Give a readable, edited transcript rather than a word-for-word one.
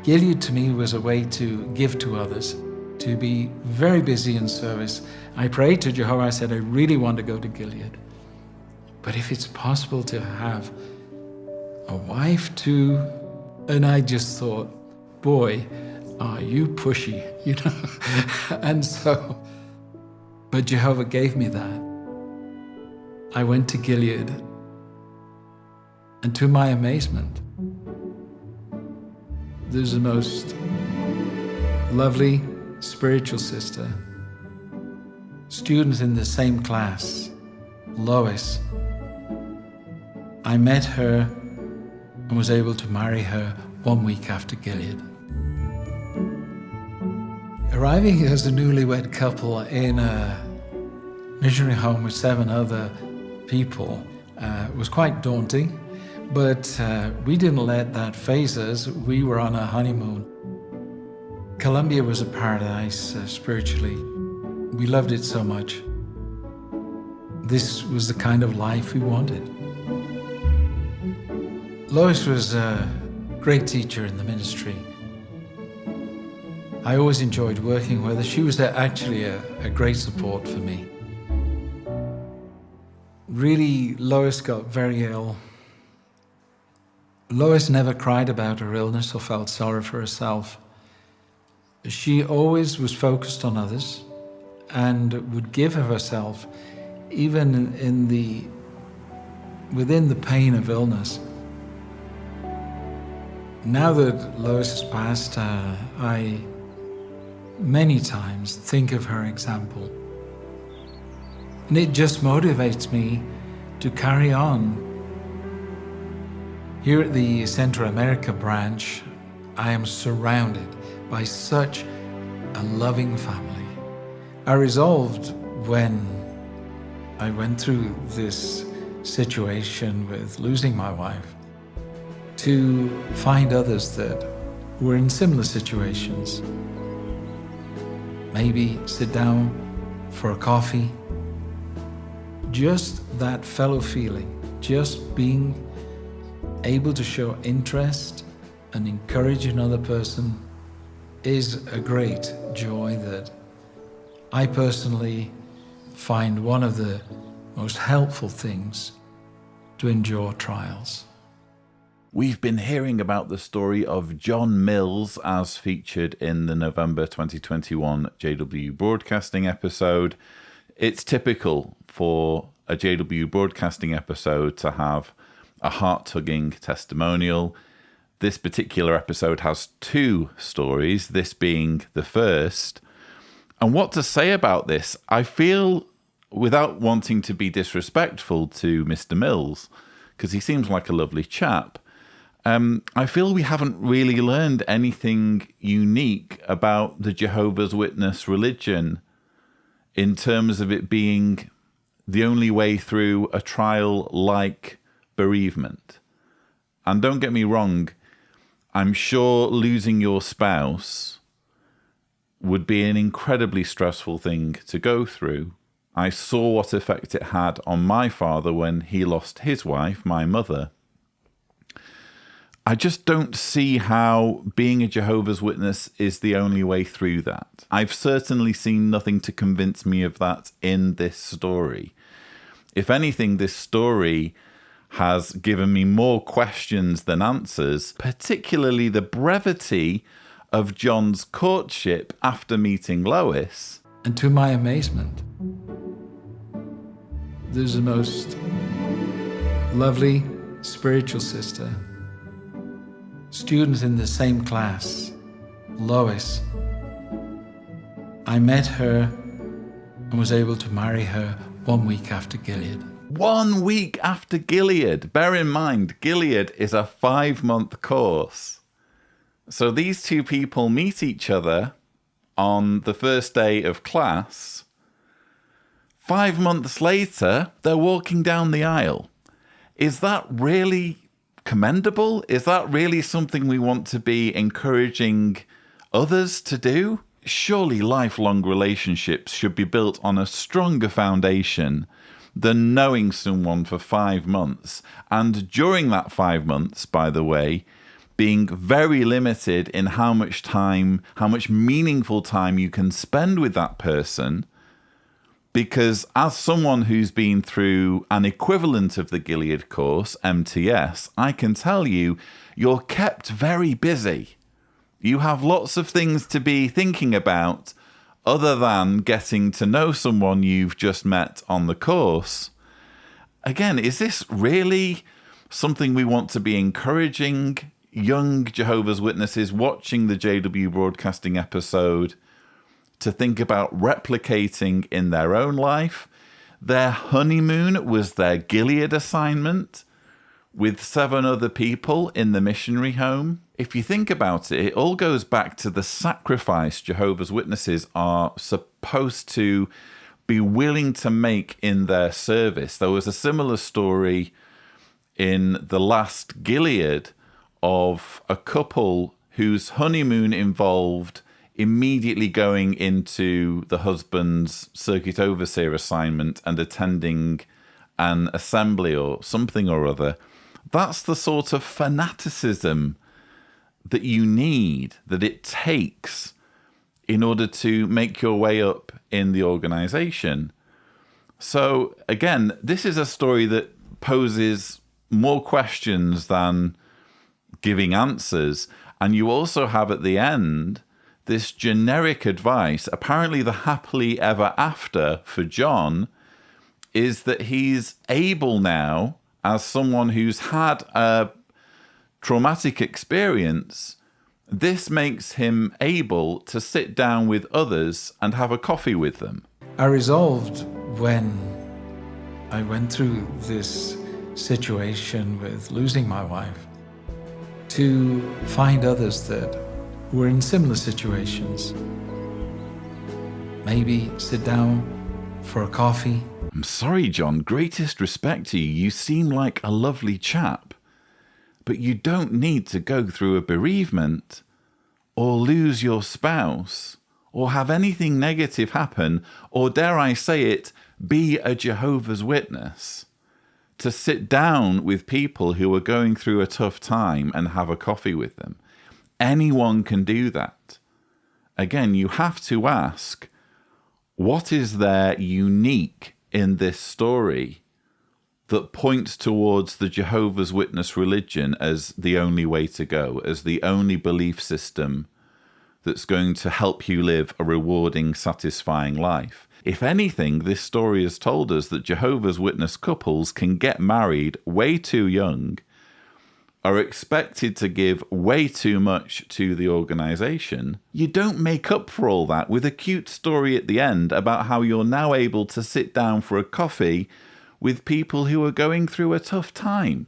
Gilead to me was a way to give to others, to be very busy in service. I prayed to Jehovah, I said, I really want to go to Gilead. But if it's possible to have a wife too, and I just thought, boy, are you pushy, you know? And so, but Jehovah gave me that. I went to Gilead, and to my amazement, there's the most lovely spiritual sister, student in the same class, Lois. I met her and was able to marry her 1 week after Gilead. Arriving as a newlywed couple in a missionary home with 7 other people was quite daunting, but we didn't let that faze us. We were on a honeymoon. Colombia was a paradise spiritually. We loved it so much. This was the kind of life we wanted. Lois was a great teacher in the ministry. I always enjoyed working with her. She was actually a great support for me. Really, Lois got very ill. Lois never cried about her illness or felt sorry for herself. She always was focused on others and would give of herself even within the pain of illness. Now that Lois has passed, I many times think of her example. And it just motivates me to carry on. Here at the Central America branch, I am surrounded by such a loving family. I resolved when I went through this situation with losing my wife to find others that were in similar situations. Maybe sit down for a coffee. Just that fellow feeling, just being able to show interest and encourage another person is a great joy that I personally find one of the most helpful things to endure trials. We've been hearing about the story of John Mills as featured in the November 2021 JW Broadcasting episode. It's typical for a JW Broadcasting episode to have a heart-tugging testimonial. This particular episode has 2 stories, this being the first. And what to say about this? I feel, without wanting to be disrespectful to Mr. Mills, because he seems like a lovely chap, I feel we haven't really learned anything unique about the Jehovah's Witness religion in terms of it being the only way through a trial like bereavement. And don't get me wrong, I'm sure losing your spouse would be an incredibly stressful thing to go through. I saw what effect it had on my father when he lost his wife, my mother. I just don't see how being a Jehovah's Witness is the only way through that. I've certainly seen nothing to convince me of that in this story. If anything, this story has given me more questions than answers, particularly the brevity of John's courtship after meeting Lois. And to my amazement, there's the most lovely spiritual sister, student in the same class, Lois. I met her and was able to marry her 1 week after Gilead. 1 week after Gilead. Bear in mind, Gilead is a 5-month course. So these 2 people meet each other on the first day of class. 5 months later, they're walking down the aisle. Is that really commendable? Is that really something we want to be encouraging others to do? Surely lifelong relationships should be built on a stronger foundation than knowing someone for 5 months. And during that 5 months, by the way, being very limited in how much meaningful time you can spend with that person. Because as someone who's been through an equivalent of the Gilead course, MTS, I can tell you, you're kept very busy. You have lots of things to be thinking about other than getting to know someone you've just met on the course. Again, is this really something we want to be encouraging young Jehovah's Witnesses watching the JW Broadcasting episode to think about replicating in their own life? Their honeymoon was their Gilead assignment with 7 other people in the missionary home. If you think about it, it all goes back to the sacrifice Jehovah's Witnesses are supposed to be willing to make in their service. There was a similar story in the last Gilead of a couple whose honeymoon involved immediately going into the husband's circuit overseer assignment and attending an assembly or something or other. That's the sort of fanaticism that you need, that it takes in order to make your way up in the organization. So again, this is a story that poses more questions than giving answers. And you also have at the end this generic advice. Apparently the happily ever after for John is that he's able now, as someone who's had a traumatic experience, this makes him able to sit down with others and have a coffee with them. I resolved when I went through this situation with losing my wife to find others that were in similar situations. Maybe sit down for a coffee. I'm sorry, John, greatest respect to you. You seem like a lovely chap, but you don't need to go through a bereavement or lose your spouse or have anything negative happen, or dare I say it, be a Jehovah's Witness to sit down with people who are going through a tough time and have a coffee with them. Anyone can do that. Again, you have to ask, what is there unique in this story that points towards the Jehovah's Witness religion as the only way to go, as the only belief system that's going to help you live a rewarding, satisfying life? If anything, this story has told us that Jehovah's Witness couples can get married way too young, are expected to give way too much to the organization. You don't make up for all that with a cute story at the end about how you're now able to sit down for a coffee with people who are going through a tough time.